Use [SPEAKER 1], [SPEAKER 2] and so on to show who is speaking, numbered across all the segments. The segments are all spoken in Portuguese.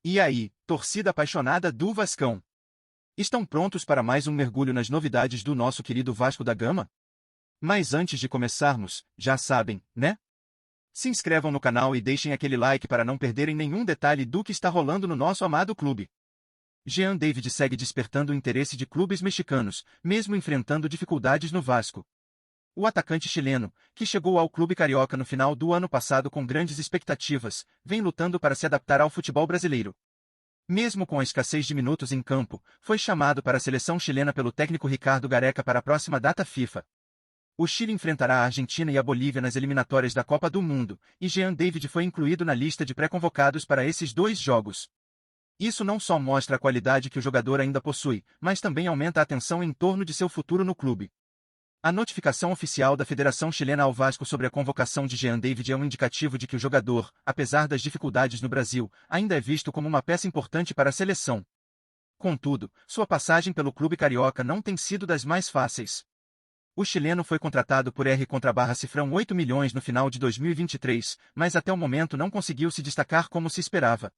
[SPEAKER 1] E aí, torcida apaixonada do Vascão? Estão prontos para mais um mergulho nas novidades do nosso querido Vasco da Gama? Mas antes de começarmos, já sabem, né? Se inscrevam no canal e deixem aquele like para não perderem nenhum detalhe do que está rolando no nosso amado clube. Jean David segue despertando o interesse de clubes mexicanos, mesmo enfrentando dificuldades no Vasco. O atacante chileno, que chegou ao clube carioca no final do ano passado com grandes expectativas, vem lutando para se adaptar ao futebol brasileiro. Mesmo com a escassez de minutos em campo, foi chamado para a seleção chilena pelo técnico Ricardo Gareca para a próxima data FIFA. O Chile enfrentará a Argentina e a Bolívia nas eliminatórias da Copa do Mundo, e Jean David foi incluído na lista de pré-convocados para esses dois jogos. Isso não só mostra a qualidade que o jogador ainda possui, mas também aumenta a atenção em torno de seu futuro no clube. A notificação oficial da Federação Chilena ao Vasco sobre a convocação de Jean David é um indicativo de que o jogador, apesar das dificuldades no Brasil, ainda é visto como uma peça importante para a seleção. Contudo, sua passagem pelo clube carioca não tem sido das mais fáceis. O chileno foi contratado por R/Cifrão 8 milhões no final de 2023, mas até o momento não conseguiu se destacar como se esperava.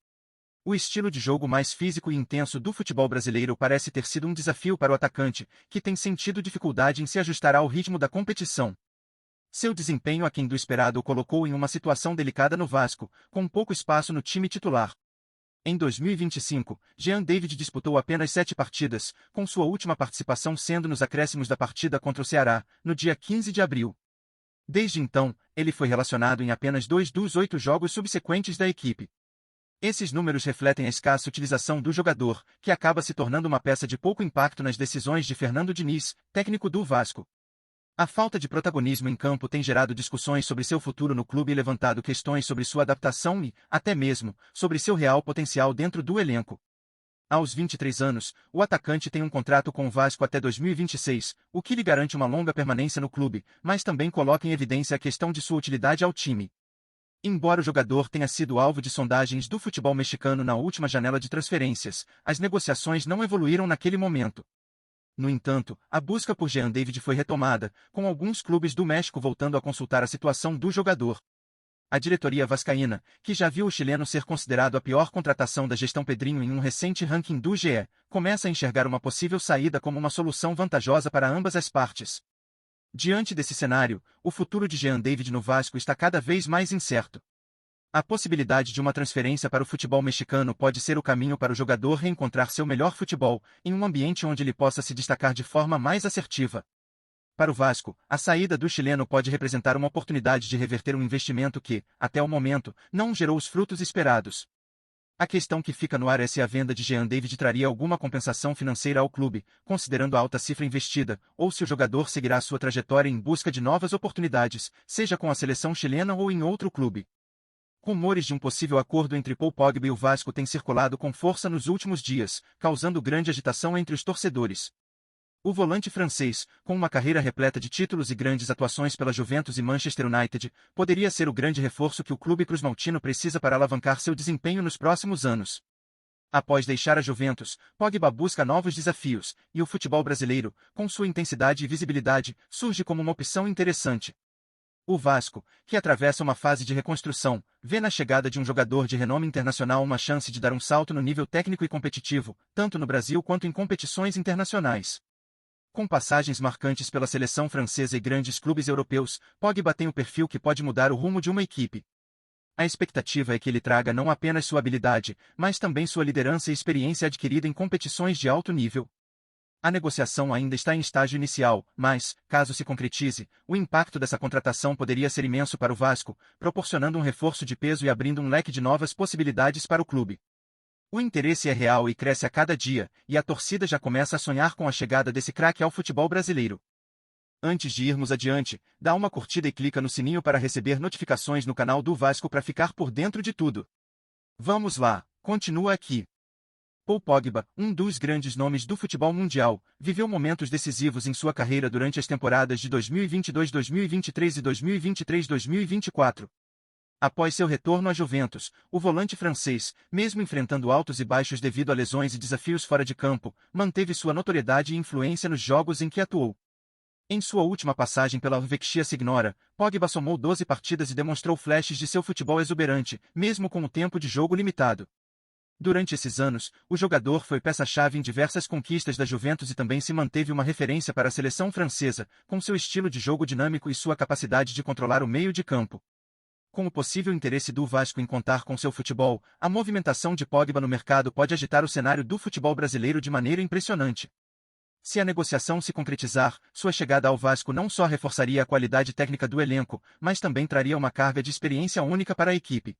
[SPEAKER 1] O estilo de jogo mais físico e intenso do futebol brasileiro parece ter sido um desafio para o atacante, que tem sentido dificuldade em se ajustar ao ritmo da competição. Seu desempenho aquém do esperado o colocou em uma situação delicada no Vasco, com pouco espaço no time titular. Em 2025, Jean David disputou apenas 7 partidas, com sua última participação sendo nos acréscimos da partida contra o Ceará, no dia 15 de abril. Desde então, ele foi relacionado em apenas 2 dos 8 jogos subsequentes da equipe. Esses números refletem a escassa utilização do jogador, que acaba se tornando uma peça de pouco impacto nas decisões de Fernando Diniz, técnico do Vasco. A falta de protagonismo em campo tem gerado discussões sobre seu futuro no clube e levantado questões sobre sua adaptação e, até mesmo, sobre seu real potencial dentro do elenco. Aos 23 anos, o atacante tem um contrato com o Vasco até 2026, o que lhe garante uma longa permanência no clube, mas também coloca em evidência a questão de sua utilidade ao time. Embora o jogador tenha sido alvo de sondagens do futebol mexicano na última janela de transferências, as negociações não evoluíram naquele momento. No entanto, a busca por Jean David foi retomada, com alguns clubes do México voltando a consultar a situação do jogador. A diretoria vascaína, que já viu o chileno ser considerado a pior contratação da gestão Pedrinho em um recente ranking do GE, começa a enxergar uma possível saída como uma solução vantajosa para ambas as partes. Diante desse cenário, o futuro de Jean David no Vasco está cada vez mais incerto. A possibilidade de uma transferência para o futebol mexicano pode ser o caminho para o jogador reencontrar seu melhor futebol, em um ambiente onde ele possa se destacar de forma mais assertiva. Para o Vasco, a saída do chileno pode representar uma oportunidade de reverter um investimento que, até o momento, não gerou os frutos esperados. A questão que fica no ar é se a venda de Jean David traria alguma compensação financeira ao clube, considerando a alta cifra investida, ou se o jogador seguirá sua trajetória em busca de novas oportunidades, seja com a seleção chilena ou em outro clube. Rumores de um possível acordo entre Paul Pogba e o Vasco têm circulado com força nos últimos dias, causando grande agitação entre os torcedores. O volante francês, com uma carreira repleta de títulos e grandes atuações pela Juventus e Manchester United, poderia ser o grande reforço que o clube cruzmaltino precisa para alavancar seu desempenho nos próximos anos. Após deixar a Juventus, Pogba busca novos desafios, e o futebol brasileiro, com sua intensidade e visibilidade, surge como uma opção interessante. O Vasco, que atravessa uma fase de reconstrução, vê na chegada de um jogador de renome internacional uma chance de dar um salto no nível técnico e competitivo, tanto no Brasil quanto em competições internacionais. Com passagens marcantes pela seleção francesa e grandes clubes europeus, Pogba tem o perfil que pode mudar o rumo de uma equipe. A expectativa é que ele traga não apenas sua habilidade, mas também sua liderança e experiência adquirida em competições de alto nível. A negociação ainda está em estágio inicial, mas, caso se concretize, o impacto dessa contratação poderia ser imenso para o Vasco, proporcionando um reforço de peso e abrindo um leque de novas possibilidades para o clube. O interesse é real e cresce a cada dia, e a torcida já começa a sonhar com a chegada desse craque ao futebol brasileiro. Antes de irmos adiante, dá uma curtida e clica no sininho para receber notificações no canal do Vasco para ficar por dentro de tudo. Vamos lá, continua aqui. Paul Pogba, um dos grandes nomes do futebol mundial, viveu momentos decisivos em sua carreira durante as temporadas de 2022-2023 e 2023-2024. Após seu retorno à Juventus, o volante francês, mesmo enfrentando altos e baixos devido a lesões e desafios fora de campo, manteve sua notoriedade e influência nos jogos em que atuou. Em sua última passagem pela Vecchia Signora, Pogba somou 12 partidas e demonstrou flashes de seu futebol exuberante, mesmo com o tempo de jogo limitado. Durante esses anos, o jogador foi peça-chave em diversas conquistas da Juventus e também se manteve uma referência para a seleção francesa, com seu estilo de jogo dinâmico e sua capacidade de controlar o meio de campo. Com o possível interesse do Vasco em contar com seu futebol, a movimentação de Pogba no mercado pode agitar o cenário do futebol brasileiro de maneira impressionante. Se a negociação se concretizar, sua chegada ao Vasco não só reforçaria a qualidade técnica do elenco, mas também traria uma carga de experiência única para a equipe.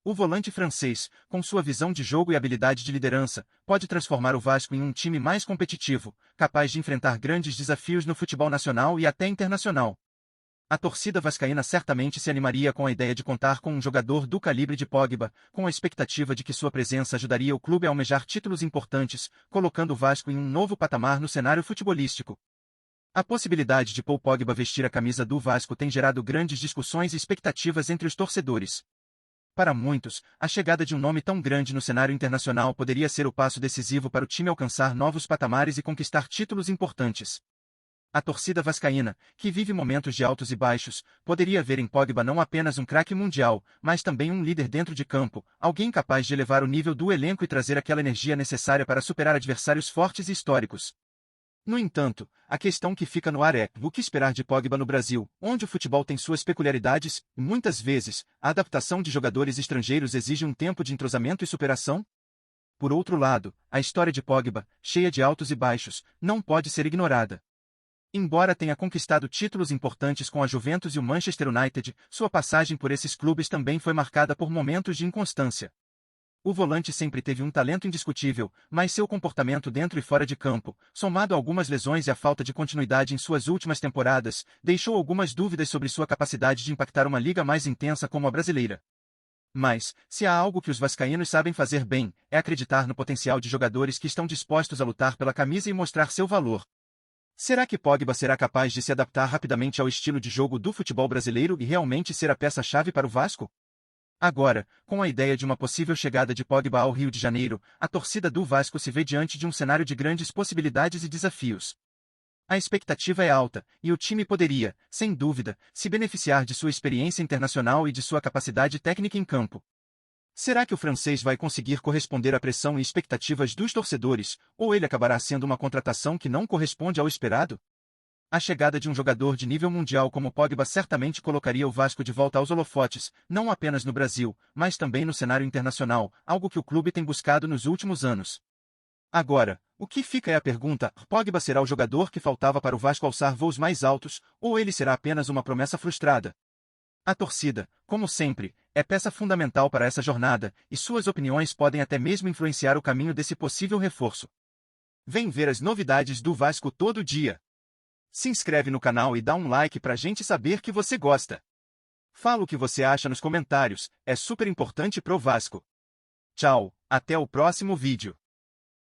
[SPEAKER 1] O volante francês, com sua visão de jogo e habilidade de liderança, pode transformar o Vasco em um time mais competitivo, capaz de enfrentar grandes desafios no futebol nacional e até internacional. A torcida vascaína certamente se animaria com a ideia de contar com um jogador do calibre de Pogba, com a expectativa de que sua presença ajudaria o clube a almejar títulos importantes, colocando o Vasco em um novo patamar no cenário futebolístico. A possibilidade de Paul Pogba vestir a camisa do Vasco tem gerado grandes discussões e expectativas entre os torcedores. Para muitos, a chegada de um nome tão grande no cenário internacional poderia ser o passo decisivo para o time alcançar novos patamares e conquistar títulos importantes. A torcida vascaína, que vive momentos de altos e baixos, poderia ver em Pogba não apenas um craque mundial, mas também um líder dentro de campo, alguém capaz de elevar o nível do elenco e trazer aquela energia necessária para superar adversários fortes e históricos. No entanto, a questão que fica no ar é: o que esperar de Pogba no Brasil, onde o futebol tem suas peculiaridades, e muitas vezes, a adaptação de jogadores estrangeiros exige um tempo de entrosamento e superação? Por outro lado, a história de Pogba, cheia de altos e baixos, não pode ser ignorada. Embora tenha conquistado títulos importantes com a Juventus e o Manchester United, sua passagem por esses clubes também foi marcada por momentos de inconstância. O volante sempre teve um talento indiscutível, mas seu comportamento dentro e fora de campo, somado a algumas lesões e a falta de continuidade em suas últimas temporadas, deixou algumas dúvidas sobre sua capacidade de impactar uma liga mais intensa como a brasileira. Mas, se há algo que os vascaínos sabem fazer bem, é acreditar no potencial de jogadores que estão dispostos a lutar pela camisa e mostrar seu valor. Será que Pogba será capaz de se adaptar rapidamente ao estilo de jogo do futebol brasileiro e realmente ser a peça-chave para o Vasco? Agora, com a ideia de uma possível chegada de Pogba ao Rio de Janeiro, a torcida do Vasco se vê diante de um cenário de grandes possibilidades e desafios. A expectativa é alta, e o time poderia, sem dúvida, se beneficiar de sua experiência internacional e de sua capacidade técnica em campo. Será que o francês vai conseguir corresponder à pressão e expectativas dos torcedores, ou ele acabará sendo uma contratação que não corresponde ao esperado? A chegada de um jogador de nível mundial como Pogba certamente colocaria o Vasco de volta aos holofotes, não apenas no Brasil, mas também no cenário internacional, algo que o clube tem buscado nos últimos anos. Agora, o que fica é a pergunta: Pogba será o jogador que faltava para o Vasco alçar voos mais altos, ou ele será apenas uma promessa frustrada? A torcida, como sempre, é peça fundamental para essa jornada, e suas opiniões podem até mesmo influenciar o caminho desse possível reforço. Vem ver as novidades do Vasco todo dia. Se inscreve no canal e dá um like pra gente saber que você gosta. Fala o que você acha nos comentários, é super importante pro Vasco. Tchau, até o próximo vídeo.